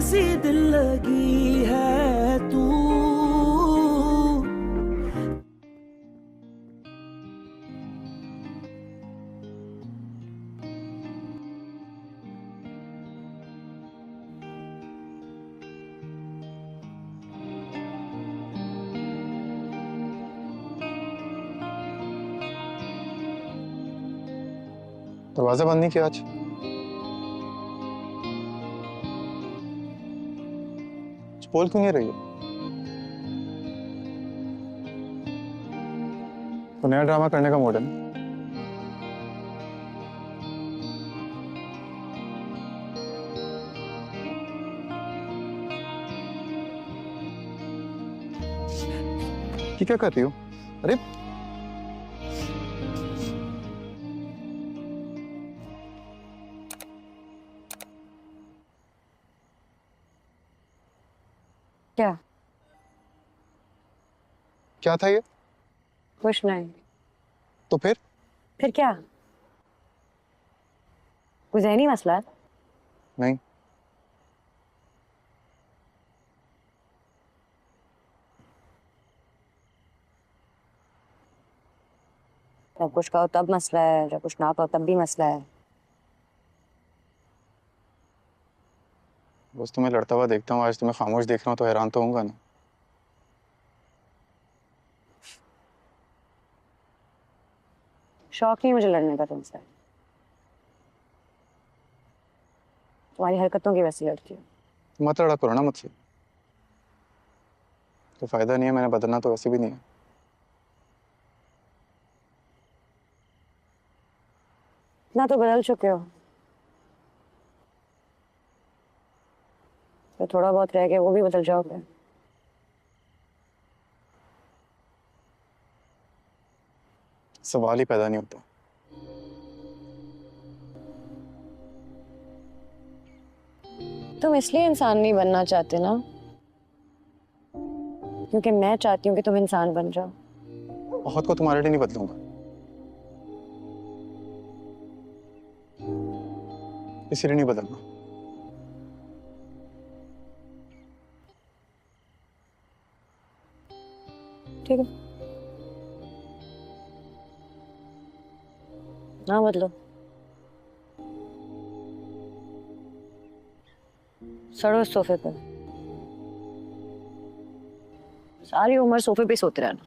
सी दिल लगी है तू। दरवाजा बंद नहीं किया आज? बोल क्यों नहीं रही हो? तो नया ड्रामा करने का मूड है ना? ये क्या कर रही हो? अरे क्या? क्या था ये? कुछ नहीं। तो फिर क्या? कोई ज़हनी मसला है? नहीं। जब कुछ कहो तब मसला है, जब कुछ ना कहो तब भी मसला है। बस तुम्हें लड़ता हुआ देखता हूँ, आज तुम्हें खामोश देख रहा हूँ तो हैरान तो होऊंगा ना। शौक नहीं मुझे लड़ने का तुमसे। तुम्हारी हरकतों की वजह से लड़ती हूँ। तुम मत लड़ा करो ना मुझसे, तो फायदा नहीं है, मैंने बदलना तो वैसे भी नहीं है। ना तो बदल चुके हो, तो थोड़ा बहुत रह गया वो भी बदल जाओगे। सवाल ही पैदा नहीं होता। तुम इसलिए इंसान नहीं बनना चाहते ना, क्योंकि मैं चाहती हूँ कि तुम इंसान बन जाओ। बहुत को तुम्हारे लिए नहीं बदलूंगा, इसीलिए नहीं बदलना। ठीक है, ना बदलो। सड़ो इस सोफे पर, सारी उम्र सोफे पे सोते रहना।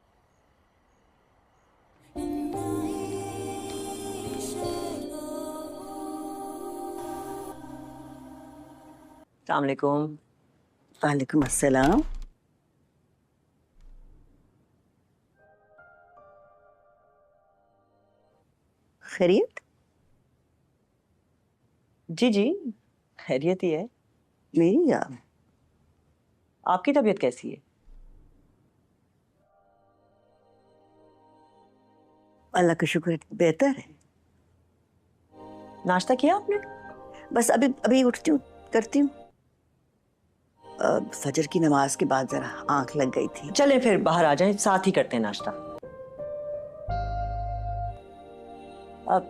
अस्सलाम वालेकुम। वालेकुम अस्सलाम। खैरियत? जी जी, खैरियत ही है। मेरी या आपकी तबीयत कैसी है? अल्लाह का शुक्र है, बेहतर है। नाश्ता किया आपने? बस अभी अभी उठती हूँ, करती हूँ। फजर की नमाज के बाद जरा आंख लग गई थी। चलें फिर बाहर आ जाएं, साथ ही करते हैं नाश्ता। अब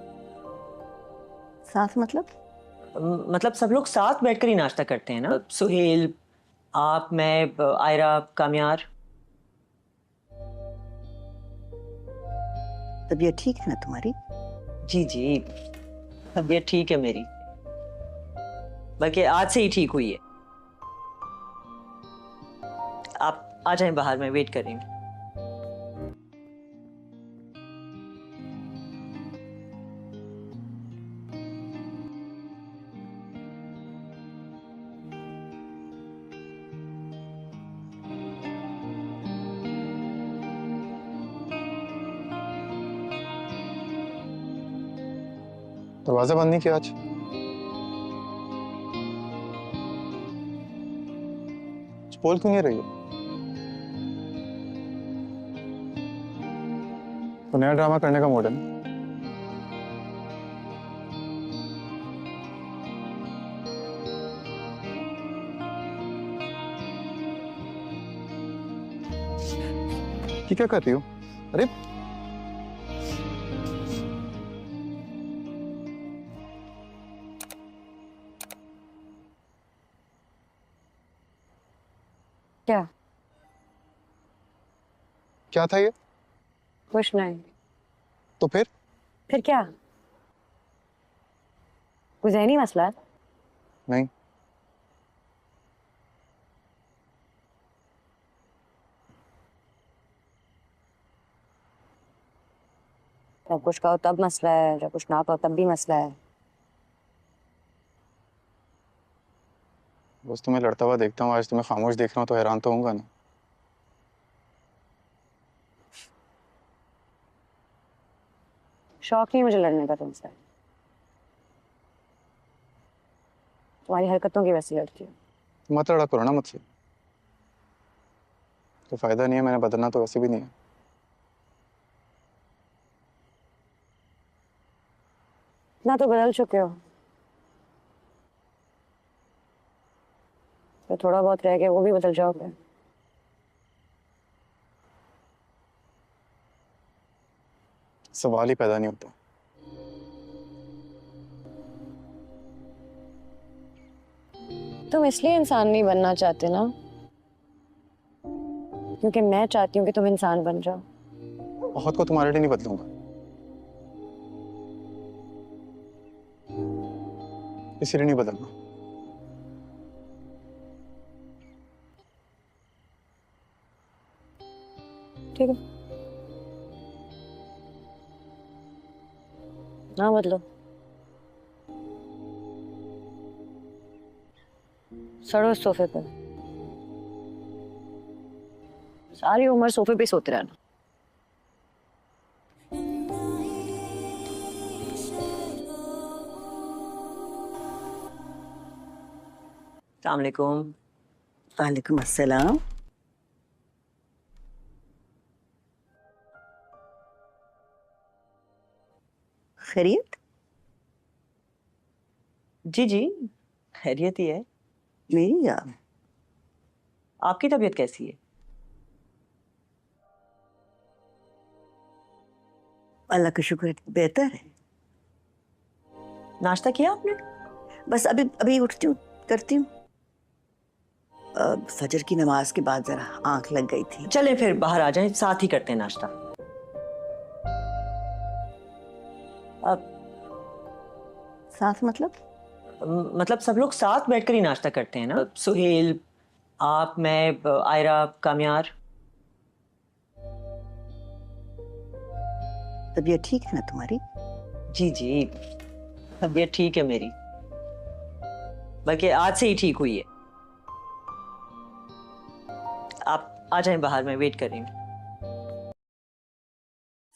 साथ मतलब? मतलब सब लोग साथ बैठकर ही नाश्ता करते हैं ना। सुहेल, आप, मैं, आयरा, कामयार। तबीयत ठीक है ना तुम्हारी? जी जी, तबीयत ठीक है मेरी, बल्कि आज से ही ठीक हुई है। आप आ जाएं बाहर, मैं वेट करेंगे। दरवाजा बंद नहीं किया आज? बोल क्यों नहीं रही हो? तो नया ड्रामा करने का मूड है ना? ये क्या कर रही हो? अरे क्या? क्या था ये? कुछ नहीं। तो फिर क्या? कोई ज़हनी मसला है? नहीं। जब कुछ कहो तब मसला है, जब कुछ ना कहो तब भी मसला है। बस तुम्हें लड़ता हुआ देखता हूँ, आज तुम्हें खामोश देख रहा हूँ तो हैरान तो होऊंगा ना। शौक नहीं मुझे लड़ने का तुमसे, तुम्हारी हरकतों की वजह से लड़ती हूँ। मत लड़ा करो ना मुझसे, तो फायदा नहीं है, मैंने बदलना तो वैसे भी नहीं है। इतना तो बदल चुके हो, तो थोड़ा बहुत रह गया वो भी बदल जाओगे। सवाल ही पैदा नहीं होता। तुम इसलिए इंसान नहीं बनना चाहते ना, क्योंकि मैं चाहती हूँ कि तुम इंसान बन जाओ। बहुत को तुम्हारे लिए नहीं बदलूंगा, इसीलिए नहीं बदलना। ठीक है, ना बदलो, सड़ो इस सोफे पे, सारी उम्र सोफे पे सोते रहना। अस्सलाम वालेकुम। वालेकुम अस्सलाम। खैरियत? जी जी, खैरियत ही है। मेरी या आपकी तबीयत कैसी है? अल्लाह का शुक्र है, बेहतर है। नाश्ता किया आपने? बस अभी अभी उठती हूँ, करती हूँ। फजर की नमाज के बाद जरा आंख लग गई थी। चलें फिर बाहर आ जाएं, साथ ही करते हैं नाश्ता। अब साथ मतलब? मतलब सब लोग साथ बैठकर ही नाश्ता करते हैं ना। सुहेल, आप, मैं, आयरा, कामयार। तबीयत ठीक है ना तुम्हारी? जी जी, तबीयत ठीक है मेरी, बल्कि आज से ही ठीक हुई है। आप आ जाएं बाहर, मैं वेट कर रही हूँ।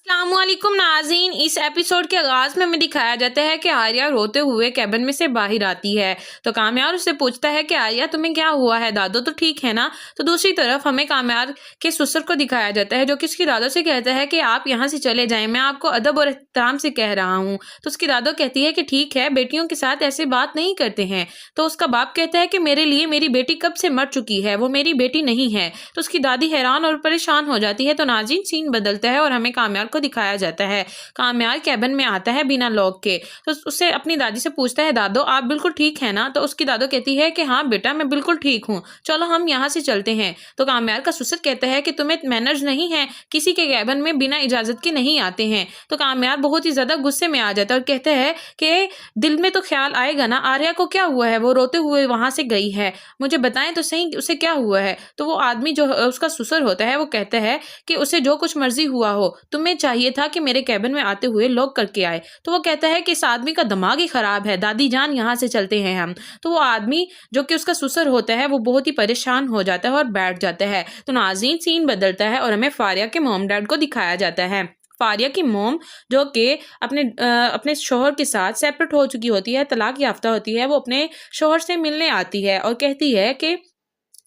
अस्सलामुअलैकुम नाज़रीन, इस एपिसोड के आगाज में हमें दिखाया जाता है कि आर्या रोते हुए कैबिन में से बाहर आती है तो कामयार उससे पूछता है कि आर्या तुम्हें क्या हुआ है, दादो तो ठीक है ना। तो दूसरी तरफ हमें कामयार के ससुर को दिखाया जाता है जो कि उसकी दादो से कहता है कि आप यहाँ से चले जाएं, मैं आपको अदब और एहतराम से कह रहा हूँ। तो उसकी दादो कहती है कि ठीक है, बेटियों के साथ ऐसे बात नहीं करते हैं। तो उसका बाप कहता है कि मेरे लिए मेरी बेटी कब से मर चुकी है, वो मेरी बेटी नहीं है। तो उसकी दादी हैरान और परेशान हो जाती है। तो नाज़रीन सीन बदलता है और हमें कामयार को दिखाया जाता है। कामयार कैबिन में आता है बिना लॉक के, तो उससे अपनी दादी से पूछता है दादो आप बिल्कुल ठीक है ना। तो उसकी दादो कहती है कि हाँ बेटा मैं बिल्कुल ठीक हूँ, चलो हम यहाँ से चलते हैं। तो कामयार का ससुर कहता है कि तुम्हें मैनर्स नहीं है, किसी के कैबिन में बिना इजाजत के नहीं आते हैं। तो कामयार बहुत ही ज्यादा गुस्से में आ जाता है और कहता है कि दिल में तो ख्याल आएगा ना, आर्या को क्या हुआ है, वो रोते हुए वहां से गई है, मुझे बताएं तो सही उसे क्या हुआ है। तो वो आदमी जो उसका ससुर होता है वो कहता है कि उसे जो कुछ मर्जी हुआ हो, तुम्हें चाहिए था कि मेरे कैबिन में आते हुए लॉक करके आए। तो वो कहता है कि इस आदमी का दिमाग ही खराब है, दादी जान यहाँ से चलते हैं हम। तो वो आदमी जो कि उसका ससुर होता है वो बहुत ही परेशान हो जाता है और बैठ जाता है। तो नाज़रीन सीन बदलता है और हमें फारिया के मॉम डैड को दिखाया जाता है। फारिया की मोम जो कि अपने शोहर के साथ सेपरेट हो चुकी होती है, तलाक याफ्ता होती है, वो अपने शोहर से मिलने आती है और कहती है कि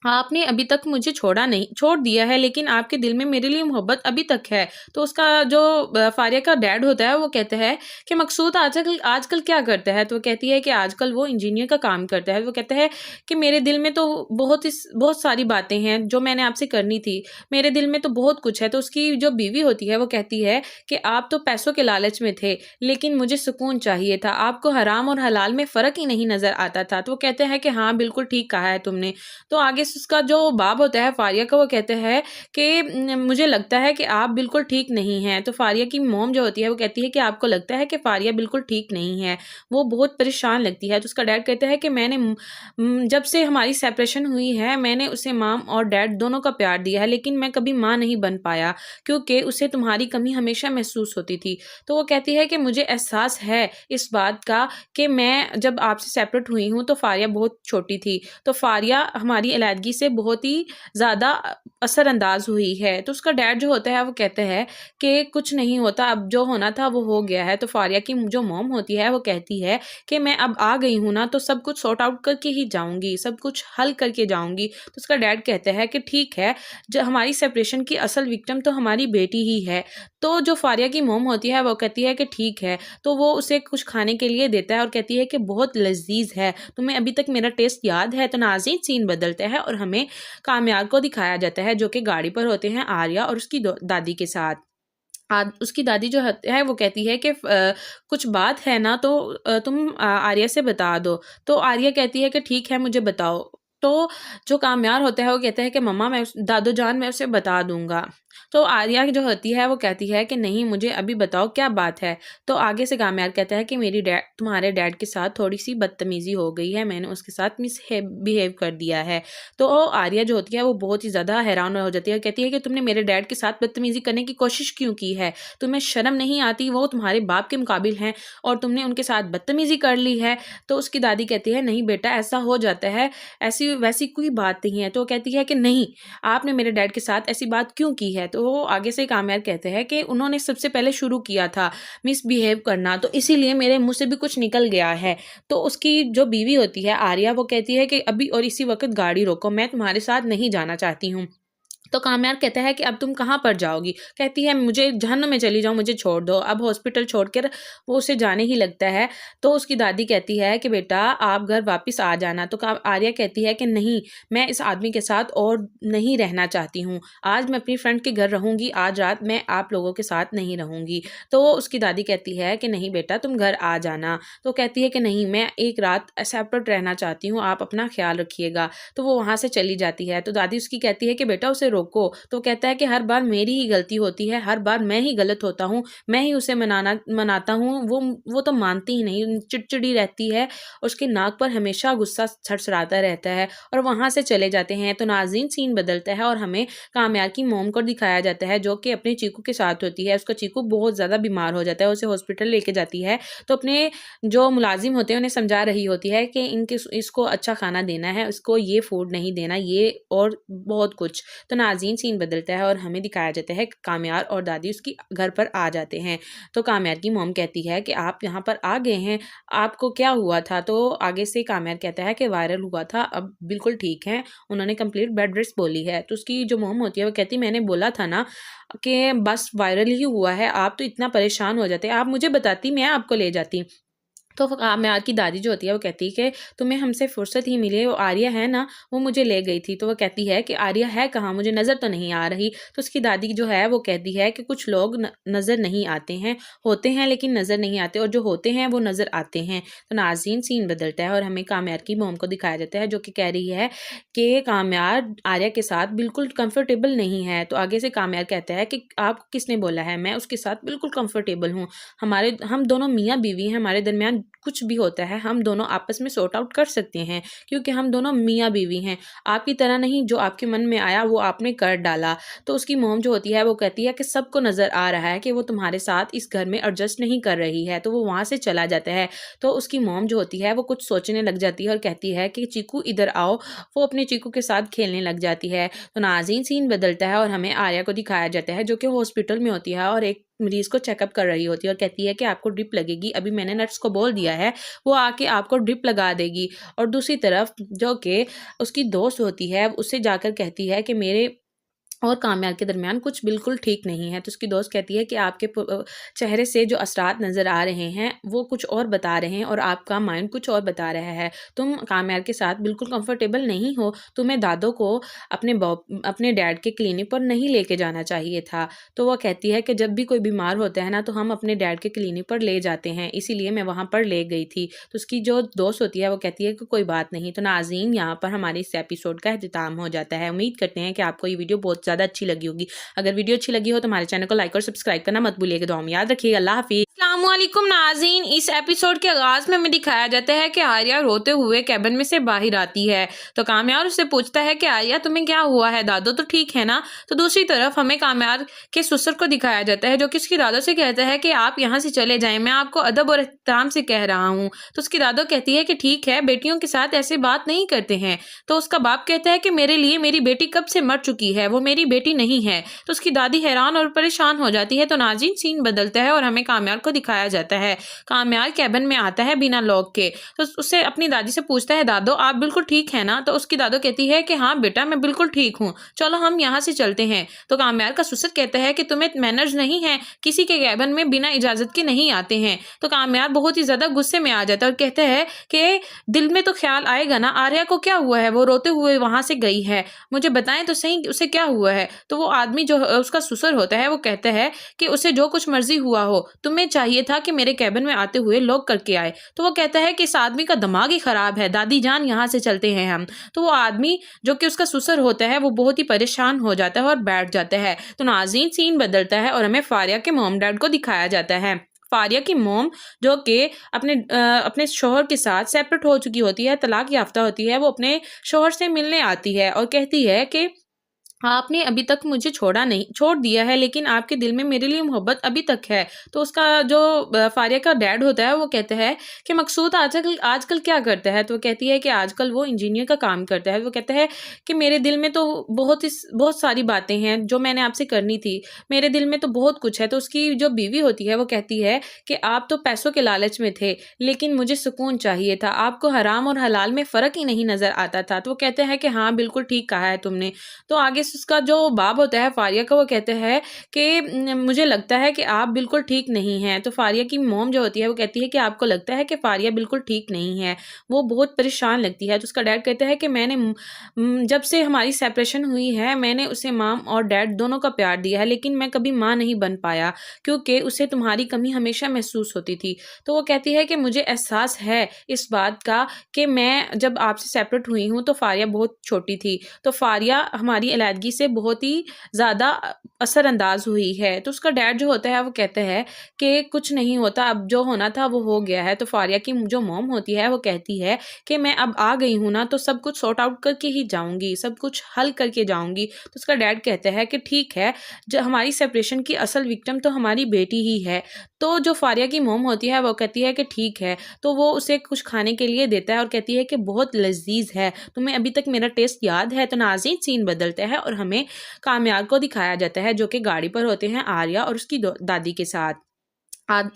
आपने अभी तक मुझे छोड़ दिया है, लेकिन आपके दिल में मेरे लिए मोहब्बत अभी तक है। तो उसका जो फारिया का डैड होता है वो कहता है कि मकसूद आजकल क्या करता है। तो वो कहती है कि आजकल वो इंजीनियर का काम करता है। वो कहता है कि मेरे दिल में तो बहुत सारी बातें हैं जो मैंने आपसे करनी थी, मेरे दिल में तो बहुत कुछ है। तो उसकी जो बीवी होती है वो कहती है कि आप तो पैसों के लालच में थे, लेकिन मुझे सुकून चाहिए था, आपको हराम और हलाल में फ़र्क ही नहीं नज़र आता था। तो वो कहते हैं कि हाँ बिल्कुल ठीक कहा है तुमने। तो आगे उसका जो बाप होता है फारिया का, वो कहते हैं कि मुझे लगता है कि आप बिल्कुल ठीक नहीं हैं। तो फारिया की मॉम जो होती है वो कहती है कि आपको लगता है कि फारिया बिल्कुल ठीक नहीं है, वो बहुत परेशान लगती है। तो उसका डैड कहता है कि मैंने जब से हमारी सेपरेशन हुई है मैंने उसे माम और डैड दोनों का प्यार दिया है, लेकिन मैं कभी माँ नहीं बन पाया क्योंकि उसे तुम्हारी कमी हमेशा महसूस होती थी। तो वो कहती है कि मुझे एहसास है इस बात का कि मैं जब आपसे सेपरेट हुई हूँ तो फारिया बहुत छोटी थी, तो फारिया हमारी अलहदगी से बहुत ही ज़्यादा असरअंदाज हुई है। तो उसका डैड जो होता है वो कहते हैं कि कुछ नहीं होता, अब जो होना था वो हो गया है। तो फारिया की जो मॉम होती है वो कहती है कि मैं अब आ गई हूँ ना, तो सब कुछ सॉर्ट आउट करके ही जाऊँगी, सब कुछ हल करके जाऊँगी। तो उसका डैड कहते हैं कि ठीक है, जो हमारी सेपरेशन की असल विक्टिम तो हमारी बेटी ही है। तो जो फारिया की मॉम होती है वो कहती है कि ठीक है, तो वो उसे कुछ खाने के लिए देता है और कहती है कि बहुत लजीज है, तुम्हें अभी तक मेरा टेस्ट याद है। तो नाज़रीन सीन बदलता है और हमें कामयार को दिखाया जाता है जो कि गाड़ी पर होते हैं आर्या और उसकी दादी के साथ। उसकी दादी जो है वो कहती है कि कुछ बात है ना, तो तुम आर्या से बता दो। तो आर्या कहती है कि ठीक है, मुझे बताओ। तो जो कामयार होता है वो कहता है कि मम्मा मैं दादो जान मैं उसे बता दूंगा। तो आर्या जो होती है वो कहती है कि नहीं, मुझे अभी बताओ क्या बात है। तो आगे से कामयार कहता है कि तुम्हारे डैड के साथ थोड़ी सी बदतमीजी हो गई है, मैंने उसके साथ बिहेव कर दिया है। तो आर्या जो होती है वो बहुत ही ज़्यादा हैरान हो जाती है, कहती है कि तुमने मेरे डैड के साथ बदतमीजी करने की कोशिश क्यों की है, तुम्हें शर्म नहीं आती, वो तुम्हारे बाप के मुकाबिल हैं और तुमने उनके साथ बदतमीजी कर ली है। तो उसकी दादी कहती है नहीं बेटा, ऐसा हो जाता है, ऐसी वैसी कोई बात नहीं है। तो कहती है कि नहीं, आपने मेरे डैड के साथ ऐसी बात क्यों की है। तो वो आगे से कामयार कहते हैं कि उन्होंने सबसे पहले शुरू किया था मिसबिहेव करना, तो इसीलिए मेरे मुंह से भी कुछ निकल गया है। तो उसकी जो बीवी होती है आर्या वो कहती है कि अभी और इसी वक्त गाड़ी रोको, मैं तुम्हारे साथ नहीं जाना चाहती हूँ। तो कामयार कहता है कि अब तुम कहाँ पर जाओगी। कहती है मुझे जहन्नुम में चली जाओ, मुझे छोड़ दो। अब हॉस्पिटल छोड़कर वो उसे जाने ही लगता है। तो उसकी दादी कहती है कि बेटा आप घर वापस आ जाना। तो आर्या कहती है कि नहीं, मैं इस आदमी के साथ और नहीं रहना चाहती हूँ, आज मैं अपनी फ्रेंड के घर रहूँगी, आज रात मैं आप लोगों के साथ नहीं रहूँगी। तो उसकी दादी कहती है कि नहीं बेटा तुम घर आ जाना। तो कहती है कि नहीं, मैं एक रात सेपरेट रहना चाहती हूँ, आप अपना ख्याल रखिएगा। तो वो वहाँ से चली जाती है। तो दादी उसकी कहती है कि बेटा उसे रोको। तो कहता है कि हर बार मेरी ही गलती होती है, हर बार मैं ही गलत होता हूँ, मैं ही उसे मनाता हूँ, वो तो मानती ही नहीं, चिड़चिड़ी रहती है, उसके नाक पर हमेशा गुस्सा छड़छड़ाता रहता है और वहां से चले जाते हैं। तो नाज़रीन सीन बदलता है और हमें कामयार की मोम को दिखाया जाता है जो कि अपने चीकू के साथ होती है। उसका चीकू बहुत ज्यादा बीमार हो जाता है, उसे हॉस्पिटल लेके जाती है। तो अपने जो मुलाजिम होते हैं उन्हें समझा रही होती है कि इसको अच्छा खाना देना है, इसको ये फूड नहीं देना, ये और बहुत कुछ। तो नाज़रीन सीन बदलता है और हमें दिखाया जाता है कामयार और दादी उसकी घर पर आ जाते हैं। तो कामयार की मोम कहती है कि आप यहाँ पर आ गए हैं, आपको क्या हुआ था। तो आगे से कामयार कहता है कि वायरल हुआ था, अब बिल्कुल ठीक है, उन्होंने कंप्लीट बेड रेस्ट बोली है। तो उसकी जो मोम होती है वो कहती मैंने बोला था ना कि बस वायरल ही हुआ है, आप तो इतना परेशान हो जाते, आप मुझे बताती मैं आपको ले जाती। तो कामयार की दादी जो होती है वो कहती है कि तुम्हें हमसे फुर्सत ही मिली है, वो आर्या है ना, वो मुझे ले गई थी। तो वो कहती है कि आर्या है कहाँ, मुझे नज़र तो नहीं आ रही। तो उसकी दादी जो है वो कहती है कि कुछ लोग नज़र नहीं आते हैं, होते हैं लेकिन नज़र नहीं आते, और जो होते हैं वो नज़र आते हैं। तो नाज़रीन सीन बदलता है और हमें कामयार की मोम को दिखाया जाता है जो कि कह रही है कि कामयार आर्या के साथ बिल्कुल कंफर्टेबल नहीं है। तो आगे से कामयार कहता है कि आपको किसने बोला है, मैं उसके साथ बिल्कुल कंफर्टेबल हूँ, हम दोनों मियाँ बीवी हैं, हमारे दरमियान कुछ भी होता है हम दोनों आपस में सॉर्ट आउट कर सकते हैं क्योंकि हम दोनों मियाँ बीवी हैं, आपकी तरह नहीं, जो आपके मन में आया वो आपने कर डाला। तो उसकी मोम जो होती है वो कहती है कि सबको नज़र आ रहा है कि वो तुम्हारे साथ इस घर में एडजस्ट नहीं कर रही है। तो वो वहाँ से चला जाता है। तो उसकी मोम जो होती है वो कुछ सोचने लग जाती है और कहती है कि चीकू इधर आओ, वो अपने चीकू के साथ खेलने लग जाती है। तो नाज़रीन सीन बदलता है और हमें आर्या को दिखाया जाता है जो कि हॉस्पिटल में होती है और एक मरीज को चेकअप कर रही होती है और कहती है कि आपको ड्रिप लगेगी, अभी मैंने नर्स को बोल दिया है वो आके आपको ड्रिप लगा देगी। और दूसरी तरफ जो कि उसकी दोस्त होती है उससे जाकर कहती है कि मेरे और कामयार के दरमियान कुछ बिल्कुल ठीक नहीं है। तो उसकी दोस्त कहती है कि आपके चेहरे से जो असरात नज़र आ रहे हैं वो कुछ और बता रहे हैं और आपका माइंड कुछ और बता रहा है। तुम कामयार के साथ बिल्कुल कंफर्टेबल नहीं हो। तुम्हें दादो को अपने डैड के क्लिनिक पर नहीं लेके जाना चाहिए था। तो वह कहती है कि जब भी कोई बीमार होता है ना तो हम अपने डैड के क्लिनिक पर ले जाते हैं, इसीलिए मैं वहाँ पर ले गई थी। तो उसकी जो दोस्त होती है वो कहती है कि कोई बात नहीं। तो नाज़रीन, यहाँ पर हमारे इस एपिसोड का अख्तिताम हो जाता है। उम्मीद करते हैं कि आपको ये वीडियो बहुत ज़्यादा अच्छी लगी होगी। अगर वीडियो अच्छी लगी हो तो हमारे चैनल को लाइक और सब्सक्राइब करना मत भूलिएगा। दुआ में याद रखिएगा। अल्लाह हाफिज़। अस्सलामुअलैकुम नाज़रीन, इस एपिसोड के आगाज़ में हमें दिखाया जाता है कि आर्या रोते हुए कैबिन में से बाहर आती है। तो कामयार उससे पूछता है कि आर्या तुम्हें क्या हुआ है, दादो तो ठीक है ना। तो दूसरी तरफ हमें कामयार के ससुर को दिखाया जाता है जो कि उसकी दादो से कहता है कि आप यहाँ से चले जाएं, मैं आपको अदब और एहतराम से कह रहा हूँ। तो उसकी दादो कहती है कि ठीक है, बेटियों के साथ ऐसे बात नहीं करते हैं। तो उसका बाप कहता है कि मेरे लिए मेरी बेटी कब से मर चुकी है, वो मेरी बेटी नहीं है। तो उसकी दादी हैरान और परेशान हो जाती है। तो नाज़रीन, सीन बदलता है और हमें कामयार को दिखाया जाता है। कामयार कैबिन में आता है बिना लॉक के। तो उससे अपनी दादी से पूछता है, दादो आप बिल्कुल ठीक है ना। तो उसकी दादो कहती है कि हाँ बेटा, मैं बिल्कुल ठीक हूँ, चलो हम यहाँ से चलते हैं। तो कामयार का ससुर कहता है कि तुम्हें मैनर्स नहीं है, किसी के कैबिन में बिना इजाजत के नहीं आते हैं। तो कामयार बहुत ही ज्यादा गुस्से में आ जाता है और कहता है कि दिल में तो ख्याल आएगा ना, आर्या को क्या हुआ है, वो रोते हुए वहां से गई है, मुझे बताएं तो सही उसे क्या हुआ है। तो वो आदमी जो उसका ससुर होता है वो कहता है कि उसे जो कुछ मर्जी हुआ हो, तुम्हें चाहिए था कि मेरे कैबिन में आते हुए लॉक करके आए। तो वो कहता है कि इस आदमी का दिमाग ही खराब है, दादी जान यहाँ से चलते हैं हम। तो वो आदमी जो कि उसका ससुर होता है वो बहुत ही परेशान हो जाता है और बैठ जाता है। तो नाज़रीन, सीन बदलता है और हमें फारिया के मॉम डैड को दिखाया जाता है। फारिया की मोम जो कि अपने शोहर के साथ सेपरेट हो चुकी होती है, तलाक याफ्ता होती है, वो अपने शोहर से मिलने आती है और कहती है कि आपने अभी तक मुझे छोड़ दिया है, लेकिन आपके दिल में मेरे लिए मोहब्बत अभी तक है। तो उसका जो फारिया का डैड होता है वो कहता है कि मकसूद आजकल क्या करता है। तो वो कहती है कि आजकल वो इंजीनियर का काम करता है। वो कहता है कि मेरे दिल में तो बहुत सारी बातें हैं जो मैंने आपसे करनी थी, मेरे दिल में तो बहुत कुछ है। तो उसकी जो बीवी होती है वो कहती है कि आप तो पैसों के लालच में थे, लेकिन मुझे सुकून चाहिए था, आपको हराम और हलाल में फ़र्क ही नहीं नज़र आता था। तो वो कहते हैं कि हाँ बिल्कुल ठीक कहा है तुमने। तो आगे उसका जो बाप होता है फारिया का, वो कहता है कि मुझे लगता है कि आप बिल्कुल ठीक नहीं हैं। तो फारिया की मोम जो होती है वो कहती है कि आपको लगता है कि फारिया बिल्कुल ठीक नहीं है, वो बहुत परेशान लगती है। तो उसका डैड कहता है कि मैंने जब से हमारी सेपरेशन हुई है मैंने उसे माम और डैड दोनों का प्यार दिया है, लेकिन मैं कभी माँ नहीं बन पाया क्योंकि उसे तुम्हारी कमी हमेशा महसूस होती थी। तो वो कहती है कि मुझे एहसास है इस बात का कि मैं जब आपसे सेपरेट हुई हूँ तो फारिया बहुत छोटी थी, तो फारिया हमारी अलैदगी से बहुत ही ज़्यादा असरअंदाज हुई है। तो उसका डैड जो होता है वो कहता है कि कुछ नहीं होता, अब जो होना था वो हो गया है। तो फारिया की जो मॉम होती है वो कहती है कि मैं अब आ गई हूँ ना तो सब कुछ सॉर्ट आउट करके ही जाऊँगी, सब कुछ हल करके जाऊँगी। तो उसका डैड कहता है कि ठीक है, जो हमारी सेपरेशन की असल विक्टिम तो हमारी बेटी ही है। तो जो फारिया की मॉम होती है वो कहती है कि ठीक है, तो वो उसे कुछ खाने के लिए देता है और कहती है कि बहुत लजीज है, तुम्हें अभी तक मेरा टेस्ट याद है। तो नाज़रीन, सीन बदलता है और हमें कामयार को दिखाया जाता है जो कि गाड़ी पर होते हैं आर्या और उसकी दादी के साथ।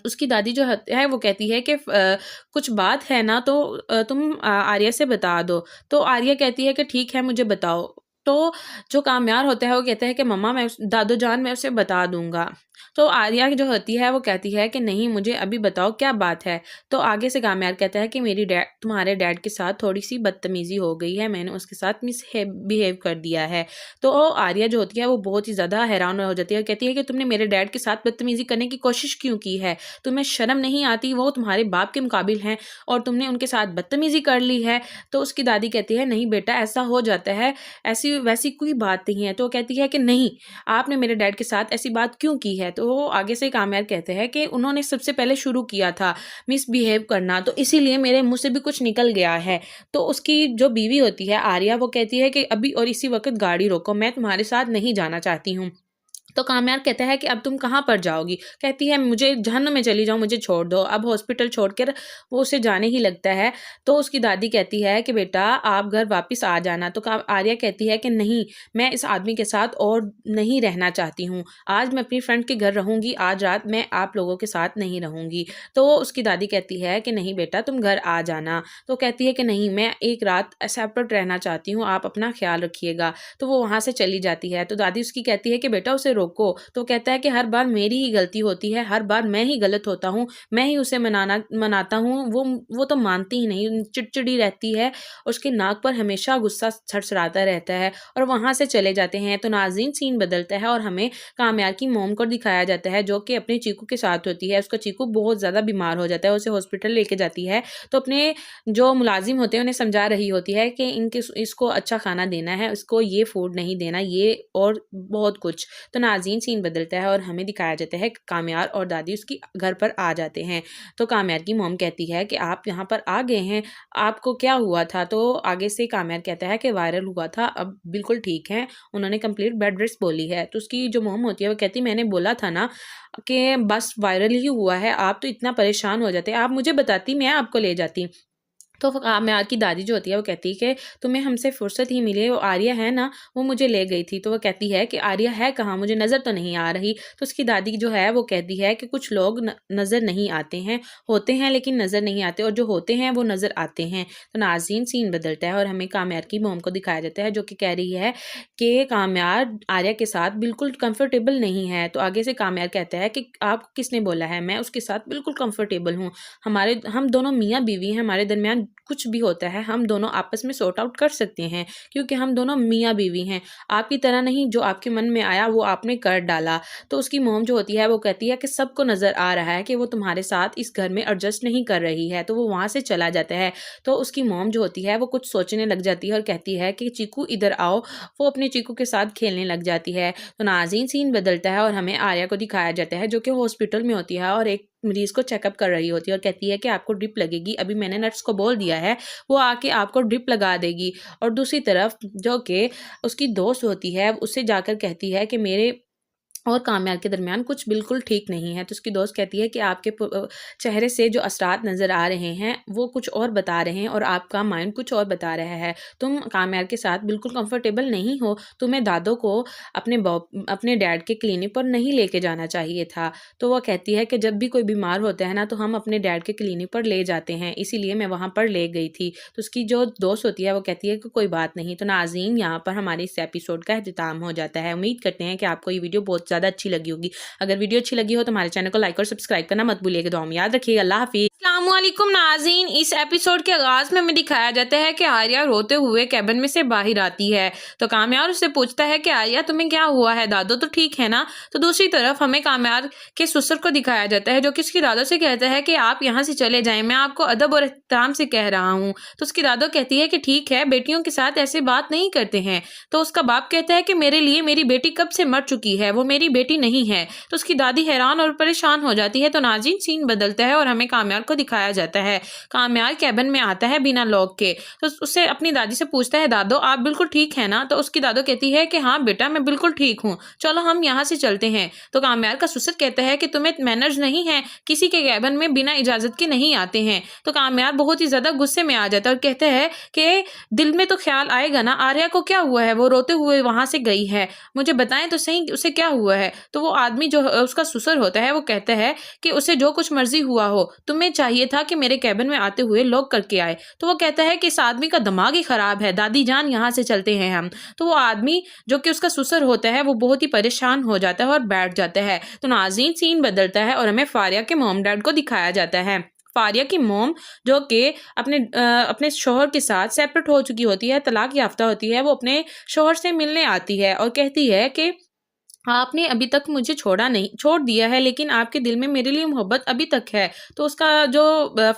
उसकी दादी जो है वो कहती है कि कुछ बात है ना तो तुम आर्या से बता दो। तो आर्या कहती है कि ठीक है, मुझे बताओ। तो जो कामयार होता है वो कहता है कि मम्मा दादो जान मैं उसे बता दूंगा। तो आर्या जो होती है वो कहती है कि नहीं, मुझे अभी बताओ क्या बात है। तो आगे से कामयार कहता है कि तुम्हारे डैड के साथ थोड़ी सी बदतमीजी हो गई है, मैंने उसके साथ बिहेव कर दिया है। तो आर्या जो होती है वो बहुत ही ज़्यादा हैरान हो जाती है और कहती है कि तुमने मेरे डैड के साथ बदतमीजी करने की कोशिश क्यों की है, तुम्हें शर्म नहीं आती, वो तुम्हारे बाप के मुकाबिल हैं और तुमने उनके साथ बदतमीजी कर ली है। तो उसकी दादी कहती है नहीं बेटा, ऐसा हो जाता है, ऐसी वैसी कोई बात नहीं है। तो वो कहती है कि नहीं, आपने मेरे डैड के साथ ऐसी बात क्यों की है। तो वो आगे से कामयार कहते हैं कि उन्होंने सबसे पहले शुरू किया था मिसबिहेव करना, तो इसीलिए मेरे मुंह से भी कुछ निकल गया है। तो उसकी जो बीवी होती है आर्या, वो कहती है कि अभी और इसी वक्त गाड़ी रोको, मैं तुम्हारे साथ नहीं जाना चाहती हूँ। तो कामयार कहता है कि अब तुम कहाँ पर जाओगी। कहती है मुझे जहन्नुम में चली जाओ, मुझे छोड़ दो। अब हॉस्पिटल छोड़कर वो उसे जाने ही लगता है। तो उसकी दादी कहती है कि बेटा आप घर वापस आ जाना। तो आर्या कहती है कि नहीं, मैं इस आदमी के साथ और नहीं रहना चाहती हूँ, आज मैं अपनी फ्रेंड के घर रहूँगी, आज रात मैं आप लोगों के साथ नहीं रहूँगी। तो उसकी दादी कहती है कि नहीं बेटा तुम घर आ जाना। तो कहती है कि नहीं, मैं एक रात सेपरेट रहना चाहती हूँ, आप अपना ख्याल रखिएगा। तो वो वहाँ से चली जाती है। तो दादी उसकी कहती है कि बेटा उसे रोको। तो कहता है कि हर बार मेरी ही गलती होती है, हर बार मैं ही गलत होता हूँ, मैं ही उसे मनाता हूँ, वो तो मानती ही नहीं, चिड़चिड़ी रहती है, उसके नाक पर हमेशा गुस्सा छड़छड़ाता रहता है और वहाँ से चले जाते हैं। तो नाज़रीन सीन बदलता है और हमें कामयार की मोम को दिखाया जाता है जो कि अपने चीकू के साथ होती है। उसका चीकू बहुत ज़्यादा बीमार हो जाता है, उसे हॉस्पिटल लेके जाती है। तो अपने जो मुलाजिम होते हैं उन्हें समझा रही होती है कि इसको अच्छा खाना देना है, इसको ये फूड नहीं देना, ये और बहुत कुछ। तो नाज़रीन सीन बदलता है और हमें दिखाया जाता है कामयार और दादी उसकी घर पर आ जाते हैं। तो कामयार की मोम कहती है कि आप यहाँ पर आ गए हैं, आपको क्या हुआ था। तो आगे से कामयार कहता है कि वायरल हुआ था, अब बिल्कुल ठीक है, उन्होंने कंप्लीट बेड रेस्ट बोली है। तो उसकी जो मोम होती है वो कहती मैंने बोला था ना कि बस वायरल ही हुआ है, आप तो इतना परेशान हो जाते, आप मुझे बताती मैं आपको ले जाती। तो कामयार की दादी जो होती है वो कहती है कि तुम्हें हमसे फुर्सत ही मिली, वो आर्या है ना, वो मुझे ले गई थी। तो वो कहती है कि आर्या है कहाँ, मुझे नज़र तो नहीं आ रही। तो उसकी दादी जो है वो कहती है कि कुछ लोग नज़र नहीं आते हैं, होते हैं लेकिन नज़र नहीं आते, और जो होते हैं वो नज़र आते हैं। तो नाज़रीन सीन बदलता है और हमें कामयार की मोम को दिखाया जाता है जो कि कह रही है कि कामयार आर्या के साथ बिल्कुल कंफर्टेबल नहीं है। तो आगे से कामयार कहता है कि आपको किसने बोला है, मैं उसके साथ बिल्कुल कंफर्टेबल हूँ, हम दोनों मियाँ बीवी हैं, हमारे दरमियान कुछ भी होता है हम दोनों आपस में सॉर्ट आउट कर सकते हैं, क्योंकि हम दोनों मियाँ बीवी हैं, आपकी तरह नहीं, जो आपके मन में आया वो आपने कर डाला। तो उसकी मोम जो होती है वो कहती है कि सबको नज़र आ रहा है कि वो तुम्हारे साथ इस घर में एडजस्ट नहीं कर रही है। तो वो वहाँ से चला जाता है। तो उसकी मोम जो होती है वो कुछ सोचने लग जाती है और कहती है कि चीकू इधर आओ, वो अपने चीकू के साथ खेलने लग जाती है। तो नाज़रीन सीन बदलता है और हमें आर्या को दिखाया जाता है जो कि हॉस्पिटल में होती है और एक मरीज को चेकअप कर रही होती है और कहती है कि आपको ड्रिप लगेगी, अभी मैंने नर्स को बोल दिया है, वो आके आपको ड्रिप लगा देगी। और दूसरी तरफ जो कि उसकी दोस्त होती है उससे जाकर कहती है कि मेरे और कामयार के दरमियान कुछ बिल्कुल ठीक नहीं है। तो उसकी दोस्त कहती है कि आपके चेहरे से जो असरात नज़र आ रहे हैं वो कुछ और बता रहे हैं और आपका माइंड कुछ और बता रहा है, तुम कामयार के साथ बिल्कुल कंफर्टेबल नहीं हो, तुम्हें दादो को अपने डैड के क्लिनिक पर नहीं लेके जाना चाहिए था। तो वह कहती है कि जब भी कोई बीमार होता है ना तो हम अपने डैड के क्लिनिक पर ले जाते हैं, इसीलिए मैं वहाँ पर ले गई थी। तो उसकी जो दोस्त होती है वो कहती है कि कोई बात नहीं। तो नाज़रीन यहाँ पर हमारे इस एपिसोड का अख्तिताम हो जाता है। उम्मीद करते हैं कि आपको ये वीडियो बहुत ज़्यादा अच्छी लगी होगी। अगर वीडियो अच्छी लगी हो तो हमारे चैनल को लाइक और सब्सक्राइब करना मत भूलिएगा। दुआ में याद रखिएगा। अल्लाह हाफिज़। अस्सलामुअलैकुम नाज़रीन, इस एपिसोड के आगाज में हमें दिखाया जाता है कि आर्या रोते हुए कैबिन में से बाहर आती है। तो कामयार उससे पूछता है कि आर्या तुम्हें क्या हुआ है, दादो तो ठीक है ना। तो दूसरी तरफ हमें कामयार के ससुर को दिखाया जाता है जो कि उसकी दादो से कहता है कि आप यहाँ से चले जाएं, मैं आपको अदब और एहतराम से कह रहा हूँ। तो उसकी दादो कहती है कि ठीक है, बेटियों के साथ ऐसे बात नहीं करते हैं। तो उसका बाप कहता है कि मेरे लिए मेरी बेटी कब से मर चुकी है, वो मेरी बेटी नहीं है। तो उसकी दादी हैरान और परेशान हो जाती है। तो नाज़रीन सीन बदलता है और हमें कामयार को दिखाया जाता है। कामयार कैबिन में आता है बिना लॉक के। तो उससे अपनी दादी से पूछता है दादो आप बिल्कुल ठीक है ना। तो उसकी दादो कहती है कि हाँ बेटा मैं बिल्कुल ठीक हूँ, चलो हम यहाँ से चलते हैं। तो कामयार का ससुर कहता है कि तुम्हें मैनर्स नहीं है, किसी के कैबिन में बिना इजाजत के नहीं आते हैं। तो कामयार बहुत ही ज्यादा गुस्से में आ जाता है और कहता है कि दिल में तो ख्याल आएगा ना, आर्या को क्या हुआ है, वो रोते हुए वहां से गई है, मुझे बताएं तो सही उसे क्या हुआ है। तो वो आदमी जो उसका ससुर होता है वो कहता है कि उसे जो कुछ मर्जी हुआ हो, तुम्हें चाहिए था कि मेरे कैबिन में आते हुए लॉक करके आए। तो वो कहता है कि इस आदमी का दिमाग ही खराब है, दादी जान यहाँ से चलते हैं हम। तो वो आदमी जो कि उसका ससुर होता है वो बहुत ही परेशान हो जाता है और बैठ जाता है। तो नाज़रीन सीन बदलता है और हमें फारिया के मॉम डैड को दिखाया जाता है। फारिया की मोम जो कि अपने शोहर के साथ सेपरेट हो चुकी होती है, तलाक याफ्ता होती है, वो अपने शोहर से मिलने आती है और कहती है कि आपने अभी तक मुझे छोड़ दिया है, लेकिन आपके दिल में मेरे लिए मोहब्बत अभी तक है। तो उसका जो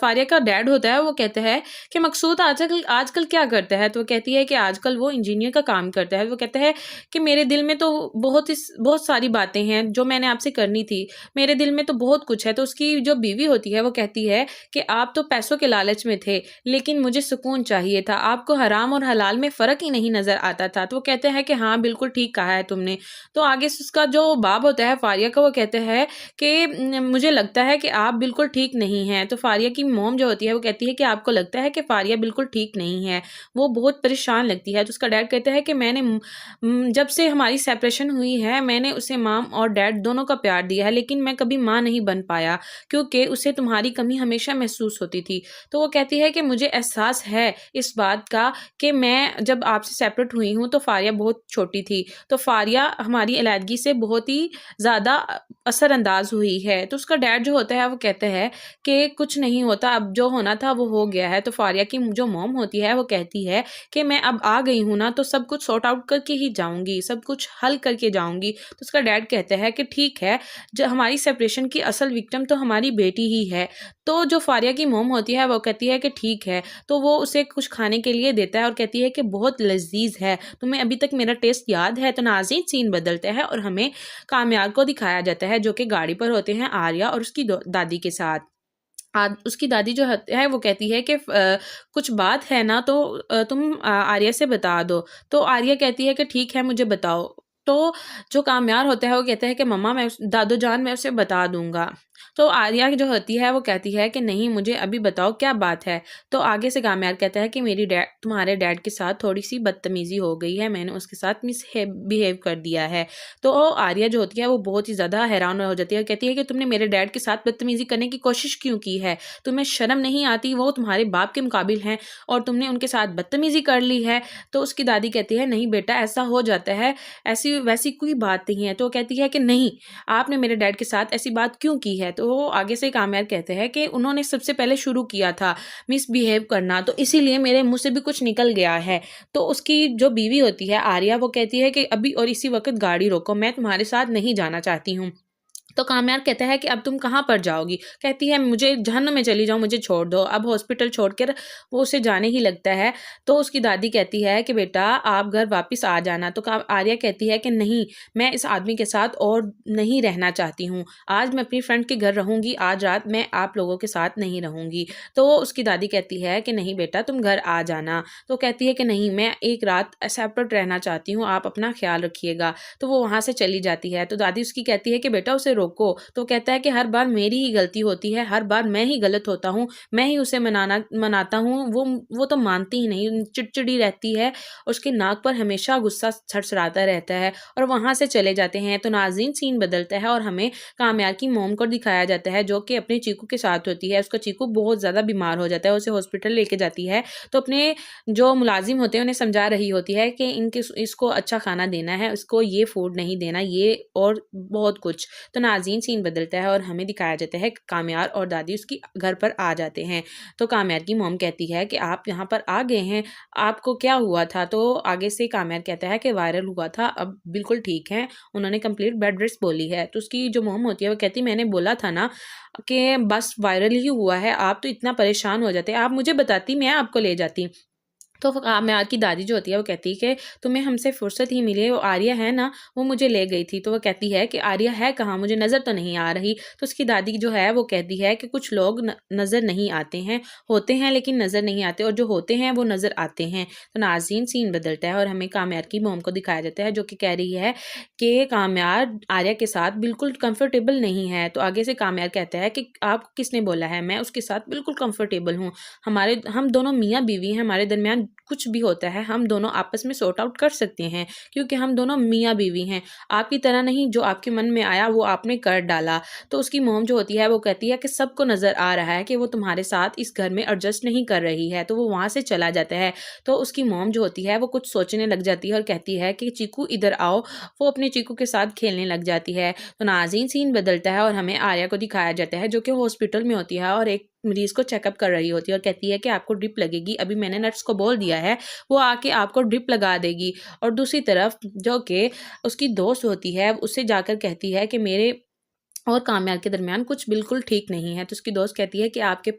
फारिया का डैड होता है वो कहता है कि मकसूद आजकल क्या करता है। तो वो कहती है कि आजकल वो इंजीनियर का काम करता है। वो कहता है कि मेरे दिल में तो बहुत सारी बातें हैं जो मैंने आपसे करनी थी, मेरे दिल में तो बहुत कुछ है। तो उसकी जो बीवी होती है वो कहती है कि आप तो पैसों के लालच में थे, लेकिन मुझे सुकून चाहिए था, आपको हराम और हलाल में फ़र्क ही नहीं नज़र आता था। तो वो कहते हैं कि हाँ बिल्कुल ठीक कहा है तुमने। तो आगे उसका जो बाप होता है फारिया का, वो कहता है कि मुझे लगता है कि आप बिल्कुल ठीक नहीं हैं। तो फारिया की मॉम जो होती है वो कहती है कि आपको लगता है कि फारिया बिल्कुल ठीक नहीं है, वो बहुत परेशान लगती है। तो उसका डैड कहता है कि मैंने जब से हमारी सेपरेशन हुई है मैंने उसे माम और डैड दोनों का प्यार दिया है, लेकिन मैं कभी माँ नहीं बन पाया क्योंकि उसे तुम्हारी कमी हमेशा महसूस होती थी। तो वो कहती है कि मुझे एहसास है इस बात का कि मैं जब आपसे सेपरेट हुई हूँ तो फारिया बहुत छोटी थी, तो फारिया हमारी अलहदगी से बहुत ही ज़्यादा असरअंदाज हुई है। तो उसका डैड जो होता है वो कहता है कि कुछ नहीं होता, अब जो होना था वो हो गया है। तो फारिया की जो मॉम होती है वो कहती है कि मैं अब आ गई हूँ ना, तो सब कुछ सॉर्ट आउट करके ही जाऊँगी, सब कुछ हल करके जाऊँगी। तो उसका डैड कहता है कि ठीक है, जो हमारी सेपरेशन की असल विक्टिम तो हमारी बेटी ही है। तो जो फारिया की मॉम होती है वो कहती है कि ठीक है, तो वो उसे कुछ खाने के लिए देता है और कहती है कि बहुत लजीज है, तुम्हें अभी तक मेरा टेस्ट याद है। तो नाज़रीन सीन बदलता है और हमें कामयाब को दिखाया जाता है जो कि गाड़ी पर होते हैं आर्या और उसकी दादी के साथ। उसकी दादी जो है वो कहती है कि कुछ बात है ना तो तुम आर्या से बता दो। तो आर्या कहती है कि ठीक है मुझे बताओ। तो जो कामयार होता है वो कहता है कि मम्मा मैं दादू जान मैं उसे बता दूंगा। तो आर्या जो होती है वो कहती है कि नहीं मुझे अभी बताओ क्या बात है। तो आगे से कामयार कहता है कि मेरी तुम्हारे डैड के साथ थोड़ी सी बदतमीजी हो गई है, मैंने उसके साथ बिहेव कर दिया है। तो आर्या जो होती है वो बहुत ही ज़्यादा हैरान हो जाती है और कहती है कि तुमने मेरे डैड के साथ बदतमीजी करने की कोशिश क्यों की है, तुम्हें शर्म नहीं आती, वो तुम्हारे बाप के मुकाबिल हैं और तुमने उनके साथ बदतमीजी कर ली है। तो उसकी दादी कहती है नहीं बेटा ऐसा हो जाता है, ऐसी वैसी कोई बात नहीं है। तो वो कहती है कि नहीं आपने मेरे डैड के साथ ऐसी बात क्यों की है। तो आगे से कामयाब कहते हैं कि उन्होंने सबसे पहले शुरू किया था मिसबिहेव करना, तो इसीलिए मेरे मुंह से भी कुछ निकल गया है। तो उसकी जो बीवी होती है आर्या वो कहती है कि अभी और इसी वक्त गाड़ी रोको, मैं तुम्हारे साथ नहीं जाना चाहती हूँ। तो कामयाब कहता है कि अब तुम कहाँ पर जाओगी। कहती है मुझे जहन्नुम में चली जाऊँ, मुझे छोड़ दो। अब हॉस्पिटल छोड़कर वो उसे जाने ही लगता है। तो उसकी दादी कहती है कि बेटा आप घर वापस आ जाना। तो आर्या कहती है कि नहीं मैं इस आदमी के साथ और नहीं रहना चाहती हूँ, आज मैं अपनी फ्रेंड के घर रहूँगी, आज रात मैं आप लोगों के साथ नहीं रहूँगी। तो उसकी दादी कहती है कि नहीं बेटा तुम घर आ जाना। तो कहती है कि नहीं मैं एक रात सेपरेट रहना चाहती हूँ, आप अपना ख्याल रखिएगा। तो वो वहाँ से चली जाती है। तो दादी उसकी कहती है कि बेटा उसे रोको। तो कहता है कि हर बार मेरी ही गलती होती है, हर बार मैं ही गलत होता हूँ, मैं ही उसे मनाता हूँ, वो तो मानती ही नहीं, चिड़चिड़ी रहती है, उसके नाक पर हमेशा गुस्सा छड़छड़ाता रहता है और वहां से चले जाते हैं। तो नाज़रीन सीन बदलता है और हमें कामयाब की मोम को दिखाया जाता है जो कि अपने चीकू के साथ होती है। उसका चीकू बहुत ज्यादा बीमार हो जाता है, उसे हॉस्पिटल लेके जाती है। तो अपने जो मुलाजिम होते हैं उन्हें समझा रही होती है कि इसको अच्छा खाना देना है, इसको ये फूड नहीं देना, ये और बहुत कुछ। तो नाज़रीन सीन बदलता है और हमें दिखाया जाता है कामयार और दादी उसकी घर पर आ जाते हैं। तो कामयार की मोम कहती है कि आप यहाँ पर आ गए हैं, आपको क्या हुआ था। तो आगे से कामयार कहता है कि वायरल हुआ था, अब बिल्कुल ठीक है, उन्होंने कंप्लीट बेड रेस्ट बोली है। तो उसकी जो मोम होती है वो कहती मैंने बोला था ना कि बस वायरल ही हुआ है, आप तो इतना परेशान हो जाते, आप मुझे बताती मैं आपको ले जाती। तो कामयाब की दादी जो होती है वो कहती है कि तुम्हें हमसे फुर्सत ही मिली है, वो आर्या है ना वो मुझे ले गई थी। तो वो कहती है कि आर्या है कहाँ, मुझे नज़र तो नहीं आ रही। तो उसकी दादी जो है वो कहती है कि कुछ लोग नज़र नहीं आते हैं, होते हैं लेकिन नज़र नहीं आते, और जो होते हैं वो नज़र आते हैं। तो नाज़रीन सीन बदलता है और हमें कामयाब की मोम को दिखाया जाता है जो कि कह रही है कि कामयाब आर्या के साथ बिल्कुल कंफर्टेबल नहीं है। तो आगे से कामयाब कहता है कि आप किसने बोला है, मैं उसके साथ बिल्कुल कंफर्टेबल हूँ, हम दोनों मियाँ बीवी हैं, हमारे दरमियान कुछ भी होता है हम दोनों आपस में सॉर्ट आउट कर सकते हैं क्योंकि हम दोनों मियाँ बीवी हैं, आपकी तरह नहीं जो आपके मन में आया वो आपने कर डाला। तो उसकी मोम जो होती है वो कहती है कि सबको नज़र आ रहा है कि वो तुम्हारे साथ इस घर में एडजस्ट नहीं कर रही है। तो वो वहाँ से चला जाता है। तो उसकी मोम जो होती है वो कुछ सोचने लग जाती है और कहती है कि चीकू इधर आओ, वो अपने चीकू के साथ खेलने लग जाती है। तो नाज़रीन सीन बदलता है और हमें आर्या को दिखाया जाता है जो कि हॉस्पिटल में होती है और एक मरीज को चेकअप कर रही होती है और कहती है कि आपको ड्रिप लगेगी, अभी मैंने नर्स को बोल दिया है वो आके आपको ड्रिप लगा देगी। और दूसरी तरफ जो कि उसकी दोस्त होती है उससे जाकर कहती है कि मेरे और कामयार के दरमियान कुछ बिल्कुल ठीक नहीं है। तो उसकी दोस्त कहती है कि आपके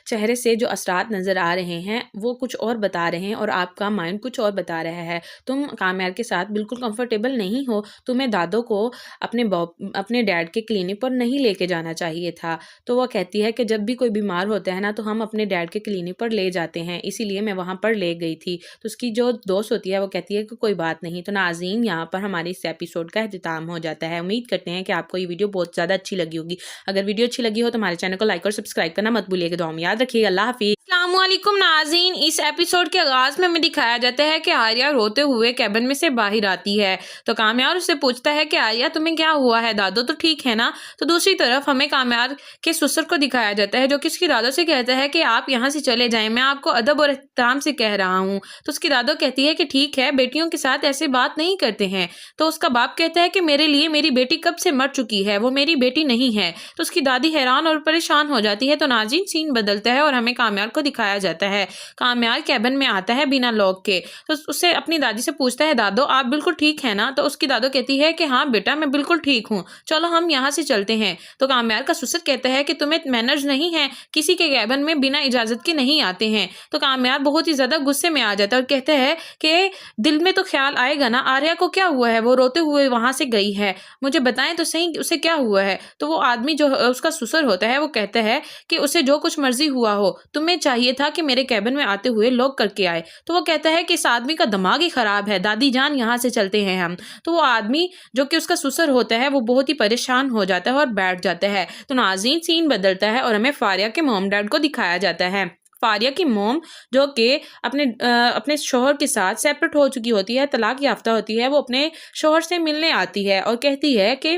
चेहरे से जो असरात नज़र आ रहे हैं वो कुछ और बता रहे हैं और आपका माइंड कुछ और बता रहा है। तुम कामयार के साथ बिल्कुल कंफर्टेबल नहीं हो। तुम्हें दादो को अपने डैड के क्लिनिक पर नहीं लेके जाना चाहिए था। तो वह कहती है कि जब भी कोई बीमार होता है ना तो हम अपने डैड के क्लिनिक पर ले जाते हैं, इसीलिए मैं वहाँ पर ले गई थी। तो उसकी जो दोस्त होती है वो कहती है कि कोई बात नहीं। तो नाज़रीन, यहाँ पर हमारे इस एपिसोड का अख्तिताम हो जाता है। उम्मीद करते हैं कि आपको ये वीडियो बहुत ज़्यादा अच्छी लगी होगी। अगर वीडियो अच्छी लगी हो तो हमारे चैनल को लाइक और सब्सक्राइब करना मत भूलिएगा। दुआ में याद रखिएगा। अल्लाह हाफिज़। अस्सलामुअलैकुम नाज़रीन, इस एपिसोड के आगाज में हमें दिखाया जाता है कि आर्या रोते हुए कैबिन में से बाहर आती है। तो कामयार उससे पूछता है कि आर्या तुम्हें क्या हुआ है, दादो तो ठीक है ना। तो दूसरी तरफ हमें कामयार के ससुर को दिखाया जाता है जो कि उसकी दादो से कहता है कि आप यहाँ से चले जाएं, मैं आपको अदब और एहतराम से कह रहा हूँ। तो उसकी दादो कहती है कि ठीक है, बेटियों के साथ ऐसे बात नहीं करते हैं। तो उसका बाप कहता है कि मेरे लिए मेरी बेटी कब से मर चुकी है, वो मेरी बेटी नहीं है। तो उसकी दादी हैरान और परेशान हो जाती है। तो नाज़रीन, सीन बदलता है और हमें कामयार को दिखाया जाता है। कामयार कैबिन में आता है बिना लॉक के। तो उससे अपनी दादी से पूछता है, दादो आप बिल्कुल ठीक है ना। तो उसकी दादो कहती है कि हाँ बेटा, मैं बिल्कुल ठीक हूँ, चलो हम यहाँ से चलते हैं। तो कामयार का ससुर कहता है कि तुम्हें मैनर्स नहीं है, किसी के कैबिन में बिना इजाजत के नहीं आते हैं। तो कामयार बहुत ही ज्यादा गुस्से में आ जाता है और कहता है कि दिल में तो ख्याल आएगा ना, आर्या को क्या हुआ है, वो रोते हुए वहां से गई है, मुझे बताएं तो सही उसे क्या हुआ है। तो वो आदमी जो उसका ससुर होता है वो कहता है कि उसे जो कुछ मर्जी हुआ हो, तुम्हें चाहिए था कि मेरे कैबिन में आते हुए लॉक करके आए। तो वो कहता है कि इस आदमी का दिमाग ही खराब है, दादी जान यहाँ से चलते हैं हम। तो वो आदमी जो कि उसका ससुर होता है वो बहुत ही परेशान हो जाता है और बैठ जाता है। तो नाज़रीन, सीन बदलता है और हमें फारिया के मॉम डैड को दिखाया जाता है। फारिया की मोम जो कि अपने शोहर के साथ सेपरेट हो चुकी होती है, तलाक याफ्ता होती है, वो अपने शोहर से मिलने आती है और कहती है कि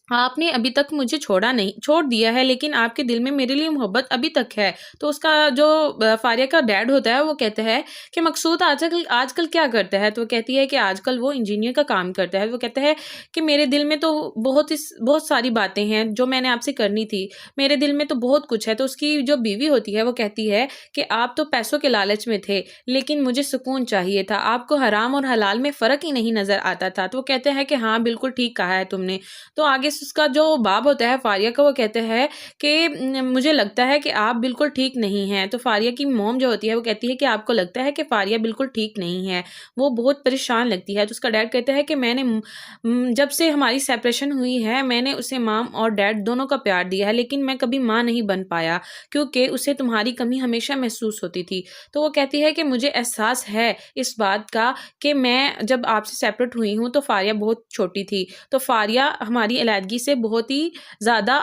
आपने अभी तक मुझे छोड़ दिया है, लेकिन आपके दिल में मेरे लिए मोहब्बत अभी तक है। तो उसका जो फारिया का डैड होता है वो कहता है कि मकसूद आजकल क्या करता है। तो वो कहती है कि आजकल वो इंजीनियर का काम करता है। वो कहता है कि मेरे दिल में तो बहुत सारी बातें हैं जो मैंने आपसे करनी थी, मेरे दिल में तो बहुत कुछ है। तो उसकी जो बीवी होती है वो कहती है कि आप तो पैसों के लालच में थे, लेकिन मुझे सुकून चाहिए था, आपको हराम और हलाल में फ़र्क ही नहीं नज़र आता था। तो वो कहते हैं कि हाँ बिल्कुल ठीक कहा है तुमने। तो आगे उसका जो बाप होता है फारिया का, वो कहते हैं कि मुझे लगता है कि आप बिल्कुल ठीक नहीं हैं। तो फारिया की मोम जो होती है वो कहती है कि आपको लगता है कि फारिया बिल्कुल ठीक नहीं है, वो बहुत परेशान लगती है। तो उसका डैड कहता है कि मैंने जब से हमारी सेपरेशन हुई है मैंने उसे माम और डैड दोनों का प्यार दिया है, लेकिन मैं कभी माँ नहीं बन पाया क्योंकि उसे तुम्हारी कमी हमेशा महसूस होती थी। तो वो कहती है कि मुझे एहसास है इस बात का कि मैं जब आपसे सेपरेट हुई हूँ तो फारिया बहुत छोटी थी, तो फारिया हमारी अलैदगी से बहुत ही ज़्यादा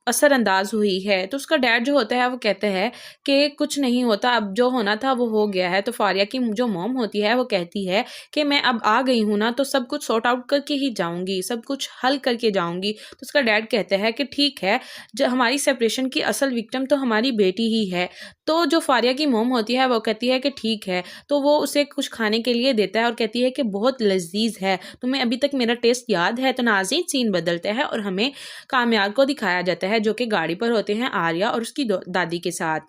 असरअंदाज हुई है। तो उसका डैड जो होता है वो कहता है कि कुछ नहीं होता, अब जो होना था वो हो गया है। तो फारिया की जो मॉम होती है वो कहती है कि मैं अब आ गई हूँ ना, तो सब कुछ सॉर्ट आउट करके ही जाऊँगी, सब कुछ हल करके जाऊँगी। तो उसका डैड कहता है कि ठीक है, जो हमारी सेपरेशन की असल विक्टिम तो हमारी बेटी ही है। तो जो फारिया की मॉम होती है वो कहती है कि ठीक है, तो वो उसे कुछ खाने के लिए देता है और कहती है कि बहुत लजीज है, तुम्हें अभी तक मेरा टेस्ट याद है। तो नाज़रीन, सीन बदलता है और हमें कामयार को दिखाया जाता है जो कि गाड़ी पर होते हैं आर्या और उसकी दादी के साथ।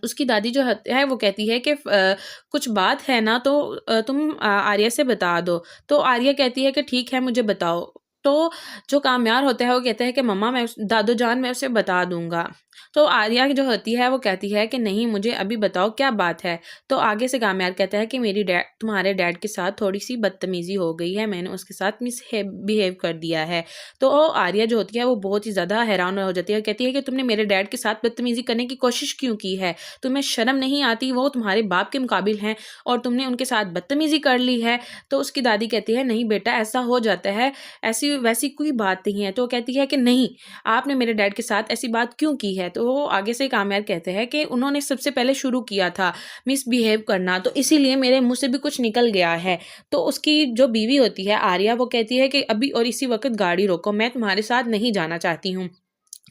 उसकी दादी जो है वो कहती है कि कुछ बात है ना तो तुम आर्या से बता दो। तो आर्या कहती है कि ठीक है, मुझे बताओ। तो जो कामयार होता है वो कहता है कि मम्मा मैं दादो जान मैं उसे बता दूंगा। तो आर्या जो होती है वो कहती है कि नहीं, मुझे अभी बताओ क्या बात है। तो आगे से कामयार कहता है कि तुम्हारे डैड के साथ थोड़ी सी बदतमीजी हो गई है, मैंने उसके साथ बिहेव कर दिया है। तो आर्या जो होती है वो बहुत ही ज़्यादा हैरान हो जाती है, कहती है कि तुमने मेरे डैड के साथ बदतमीजी करने की कोशिश क्यों की है, तुम्हें शर्म नहीं आती, वो तुम्हारे बाप के मुकाबिल हैं और तुमने उनके साथ बदतमीजी कर ली है। तो उसकी दादी कहती है नहीं बेटा, ऐसा हो जाता है, ऐसी वैसी कोई बात नहीं है। तो कहती है कि नहीं, आपने मेरे डैड के साथ ऐसी बात क्यों की है। तो आगे से कामयार कहते हैं कि उन्होंने सबसे पहले शुरू किया था मिसबिहेव करना, तो इसीलिए मेरे मुंह से भी कुछ निकल गया है। तो उसकी जो बीवी होती है आर्या वो कहती है कि अभी और इसी वक्त गाड़ी रोको, मैं तुम्हारे साथ नहीं जाना चाहती हूँ।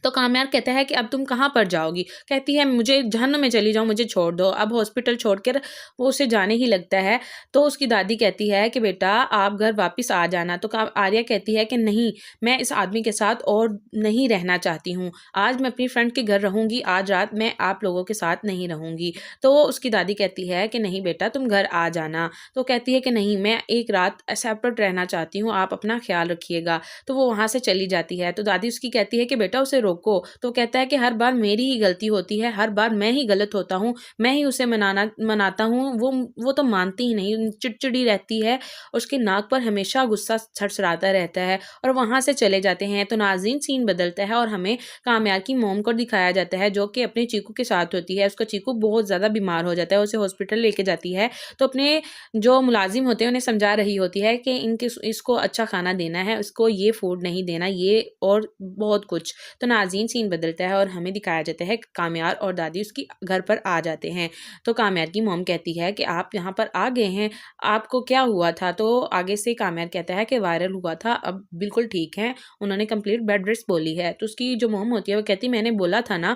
तो कामयार कहता है कि अब तुम कहाँ पर जाओगी? कहती है मुझे जहन्नुम में चली जाओ, मुझे छोड़ दो। अब हॉस्पिटल छोड़कर वो उसे जाने ही लगता है। तो उसकी दादी कहती है कि बेटा आप घर वापस आ जाना। तो आर्या कहती है कि नहीं, मैं इस आदमी के साथ और नहीं रहना चाहती हूँ। आज मैं अपनी फ्रेंड के घर रहूँगी, आज रात मैं आप लोगों के साथ नहीं रहूँगी। तो उसकी दादी कहती है कि नहीं बेटा तुम घर आ जाना। तो कहती है कि नहीं, मैं एक रात सेपरेट रहना चाहती हूँ, आप अपना ख्याल रखिएगा। तो वो वहाँ से चली जाती है। तो दादी उसकी कहती है कि बेटा उसे रोको। तो कहता है कि हर बार मेरी ही गलती होती है, हर बार मैं ही गलत होता हूँ, मैं ही उसे मनाता हूँ। वो तो मानती ही नहीं, चिड़चिड़ी रहती है, उसके नाक पर हमेशा गुस्सा छड़छड़ाता रहता है और वहां से चले जाते हैं। तो नाज़रीन सीन बदलता है और हमें कामयार की मोम को दिखाया जाता है, जो कि अपने चीकू के साथ होती है। उसका चीकू बहुत ज्यादा बीमार हो जाता है, उसे हॉस्पिटल लेके जाती है। तो अपने जो मुलाजिम होते हैं उन्हें समझा रही होती है कि इसको अच्छा खाना देना है, इसको ये फूड नहीं देना, ये और बहुत कुछ। तो नाज़रीन सीन बदलता है और हमें दिखाया जाता है कामयार और दादी उसकी घर पर आ जाते हैं। तो कामयार की मोम कहती है कि आप यहाँ पर आ गए हैं, आपको क्या हुआ था? तो आगे से कामयार कहता है कि वायरल हुआ था, अब बिल्कुल ठीक है। उन्होंने कंप्लीट बेड रेस्ट बोली है। तो उसकी जो मोम होती है वो कहती, मैंने बोला था ना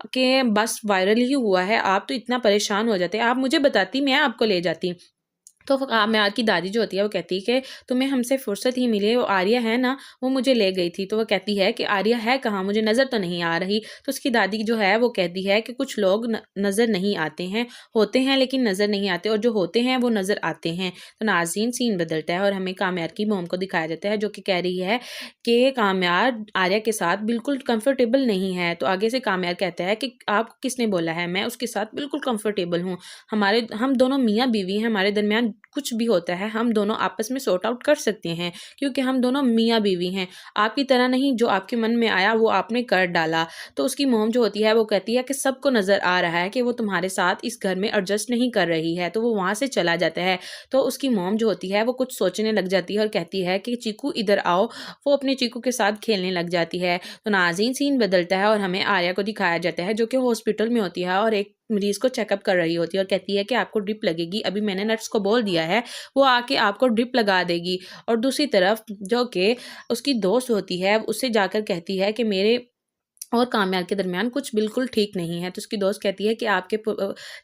कि बस वायरल ही हुआ है, आप तो इतना परेशान हो जाते, आप मुझे बताती, मैं आपको ले जाती। तो कामयार की दादी जो होती है वो कहती है कि तुम्हें हमसे फुर्सत ही मिली है, वो आर्या है ना, वो मुझे ले गई थी। तो वो कहती है कि आर्या है कहाँ, मुझे नज़र तो नहीं आ रही। तो उसकी दादी जो है वो कहती है कि कुछ लोग नज़र नहीं आते हैं, होते हैं लेकिन नज़र नहीं आते, और जो होते हैं वो नज़र आते हैं। तो नाज़रीन सीन बदलता है और हमें कामयार की मोम को दिखाया जाता है, जो कि कह रही है कि कामयार आर्या के साथ बिल्कुल कंफर्टेबल नहीं है। तो आगे से कामयार कहता है कि आपको किसने बोला है, मैं उसके साथ बिल्कुल कंफर्टेबल हूँ, हम दोनों मियाँ बीवी हैं, हमारे दरमियान कुछ भी होता है हम दोनों आपस में सॉर्ट आउट कर सकते हैं, क्योंकि हम दोनों मियाँ बीवी हैं, आपकी तरह नहीं जो आपके मन में आया वो आपने कर डाला। तो उसकी मोम जो होती है वो कहती है कि सबको नज़र आ रहा है कि वो तुम्हारे साथ इस घर में एडजस्ट नहीं कर रही है। तो वो वहाँ से चला जाता है। तो उसकी मोम जो होती है वो कुछ सोचने लग जाती है और कहती है कि चीकू इधर आओ। वो अपने चीकू के साथ खेलने लग जाती है। तो नाज़रीन सीन बदलता है और हमें आर्या को दिखाया जाता है, जो कि हॉस्पिटल में होती है और एक मरीज को चेकअप कर रही होती है और कहती है कि आपको ड्रिप लगेगी, अभी मैंने नर्स को बोल दिया है, वो आके आपको ड्रिप लगा देगी। और दूसरी तरफ जो कि उसकी दोस्त होती है उससे जाकर कहती है कि मेरे और कामयार के दरमियान कुछ बिल्कुल ठीक नहीं है। तो उसकी दोस्त कहती है कि आपके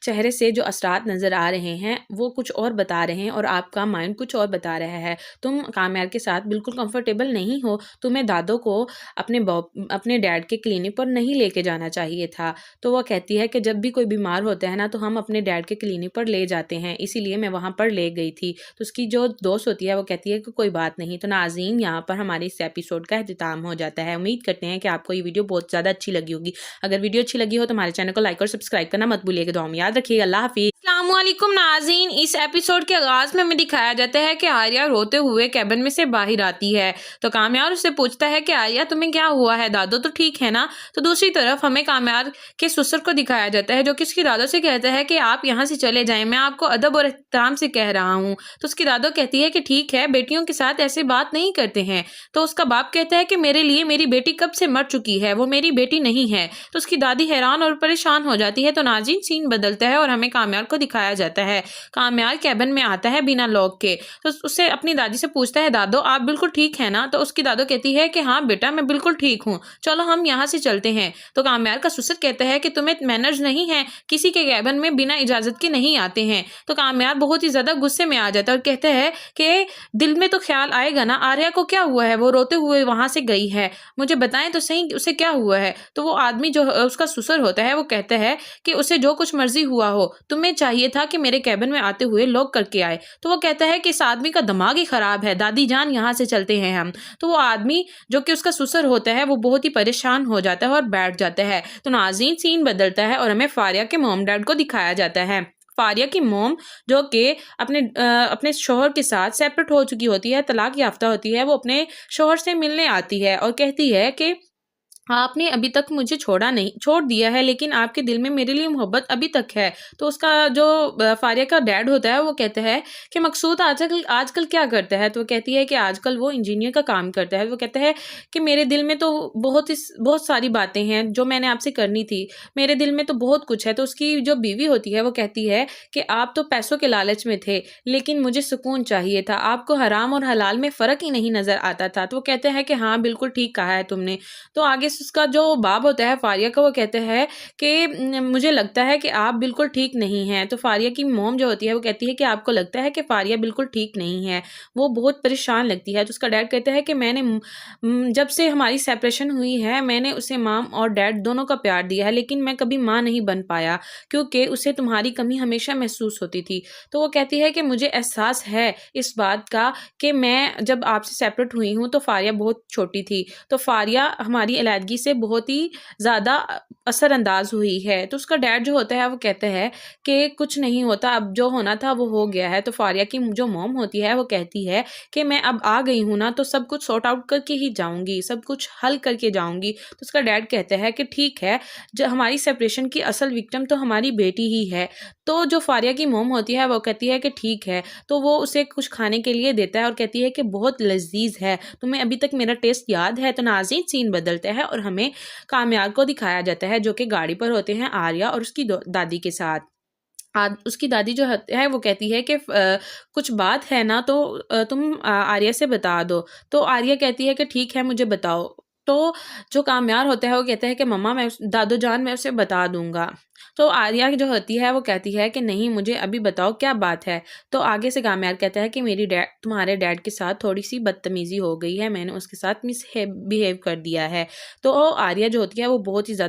चेहरे से जो असरात नज़र आ रहे हैं वो कुछ और बता रहे हैं और आपका माइंड कुछ और बता रहा है, तुम कामयार के साथ बिल्कुल कंफर्टेबल नहीं हो, तुम्हें दादो को अपने डैड के क्लिनिक पर नहीं लेके जाना चाहिए था। तो वह कहती है कि जब भी कोई बीमार होता है ना तो हम अपने डैड के क्लिनिक पर ले जाते हैं, इसीलिए मैं वहाँ पर ले गई थी। तो उसकी जो दोस्त होती है वो कहती है कि कोई बात नहीं। तो नाज़रीन यहाँ पर हमारे इस एपिसोड का अख्तिताम हो जाता है। उम्मीद करते हैं कि आपको ये वीडियो बहुत ज़्यादा अच्छी लगी होगी। अगर वीडियो अच्छी लगी हो तो हमारे चैनल को लाइक और सब्सक्राइब करना मत भूलिएगा। दुआ में याद रखिएगा। अल्लाह हाफिज़। अस्सलामुअलैकुम नाज़रीन, इस एपिसोड के आगाज में हमें दिखाया जाता है कि आर्या रोते हुए कैबिन में से बाहर आती है। तो कामयार उससे पूछता है कि आर्या तुम्हें क्या हुआ है, दादो तो ठीक है ना? तो दूसरी तरफ हमें कामयार के ससुर को दिखाया जाता है, जो कि उसकी दादो से कहता है कि आप यहाँ से चले जाएं, मैं आपको अदब और एहतराम से कह रहा हूँ। तो उसकी दादो कहती है कि ठीक है, बेटियों के साथ ऐसे बात नहीं करते हैं। तो उसका बाप कहता है कि मेरे लिए मेरी बेटी कब से मर चुकी है, वो मेरी बेटी नहीं है। तो उसकी दादी हैरान और परेशान हो जाती है। तो नाज़रीन सीन बदलता है और हमें कामयार को दिखाया जाता है। कामयार कैबिन में आता है बिना लॉक के। तो उससे अपनी दादी से पूछता है, दादो आप बिल्कुल ठीक है ना? तो उसकी दादो कहती है कि हाँ बेटा मैं बिल्कुल ठीक हूँ, चलो हम यहाँ से चलते हैं। तो कामयार का ससुर कहता है कि तुम्हें मैनर्स नहीं है, किसी के कैबिन में बिना इजाजत के नहीं आते हैं। तो कामयार बहुत ही ज्यादा गुस्से में आ जाता है और कहता है कि दिल में तो ख्याल आएगा ना, आर्या को क्या हुआ है, वो रोते हुए वहां से गई है, मुझे बताएं तो सही उसे क्या हुआ है। तो वो आदमी जो उसका ससुर होता है वो कहता है कि उसे जो कुछ मर्जी हुआ हो, तुम्हें चाहिए था कि मेरे कैबिन में आते हुए लॉक करके आए। तो वो कहता है कि इस आदमी का दिमाग ही खराब है, दादी जान यहाँ से चलते हैं हम। तो वो आदमी जो कि उसका ससुर होता है वो बहुत ही परेशान हो जाता है और बैठ जाता है। तो नाज़रीन सीन बदलता है और हमें फारिया के मॉम डैड को दिखाया जाता है। फारिया की मोम जो कि अपने शोहर के साथ सेपरेट हो चुकी होती है, तलाक याफ्ता होती है, वो अपने शोहर से मिलने आती है और कहती है कि आपने अभी तक मुझे छोड़ दिया है, लेकिन आपके दिल में मेरे लिए मोहब्बत अभी तक है। तो उसका जो फारिया का डैड होता है वो कहता है कि मकसूद आजकल क्या करता है? तो वो कहती है कि आजकल वो इंजीनियर का काम करता है। वो कहता है कि मेरे दिल में तो बहुत सारी बातें हैं जो मैंने आपसे करनी थी, मेरे दिल में तो बहुत कुछ है। तो उसकी जो बीवी होती है वो कहती है कि आप तो पैसों के लालच में थे, लेकिन मुझे सुकून चाहिए था, आपको हराम और हलाल में फ़र्क ही नहीं नज़र आता था। तो वो कहते हैं कि हाँ बिल्कुल ठीक कहा है तुमने। तो आगे उसका जो बाप होता है फारिया का, वो कहते हैं कि मुझे लगता है कि आप बिल्कुल ठीक नहीं हैं। तो फारिया की मॉम जो होती है वो कहती है कि आपको लगता है कि फारिया बिल्कुल ठीक नहीं है, वो बहुत परेशान लगती है। तो उसका डैड कहता है कि मैंने जब से हमारी सेपरेशन हुई है मैंने उसे माम और डैड दोनों का प्यार दिया है, लेकिन मैं कभी माँ नहीं बन पाया क्योंकि उसे तुम्हारी कमी हमेशा महसूस होती थी। तो वो कहती है कि मुझे एहसास है इस बात का कि मैं जब आपसे सेपरेट हुई हूँ तो फारिया बहुत छोटी थी, तो फारिया हमारी अलहदगी से बहुत ही ज़्यादा असरअंदाज हुई है। तो उसका डैड जो होता है वो कहते हैं कि कुछ नहीं होता, अब जो होना था वो हो गया है। तो फारिया की जो मॉम होती है वो कहती है कि मैं अब आ गई हूँ ना, तो सब कुछ सॉर्ट आउट करके ही जाऊँगी, सब कुछ हल करके जाऊँगी। तो उसका डैड कहते हैं कि ठीक है, जो हमारी सेपरेशन की असल विक्टिम तो हमारी बेटी ही है। तो जो फारिया की मॉम होती है वो कहती है कि ठीक है, तो वो उसे कुछ खाने के लिए देता है और कहती है कि बहुत लजीज है, तुम्हें अभी तक मेरा टेस्ट याद है। तो नाज़रीन सीन बदलता है और हमें कामयार को दिखाया जाता है जो कि गाड़ी पर होते हैं आर्या और उसकी दादी के साथ। उसकी दादी जो है वो कहती है कि कुछ बात है ना तो तुम आर्या से बता दो। तो आर्या कहती है कि ठीक है मुझे बताओ। तो जो कामयार होता है वो कहता है कि मम्मा मैं दादो जान मैं उसे बता दूंगा। तो आर्या जो होती है वो कहती है कि नहीं मुझे अभी बताओ क्या बात है। तो आगे से कामयार कहता है कि मेरी तुम्हारे डैड के साथ थोड़ी सी बदतमीजी हो गई है, मैंने उसके साथ बिहेव कर दिया है। तो आर्या जो होती है वो बहुत ही ज़्यादा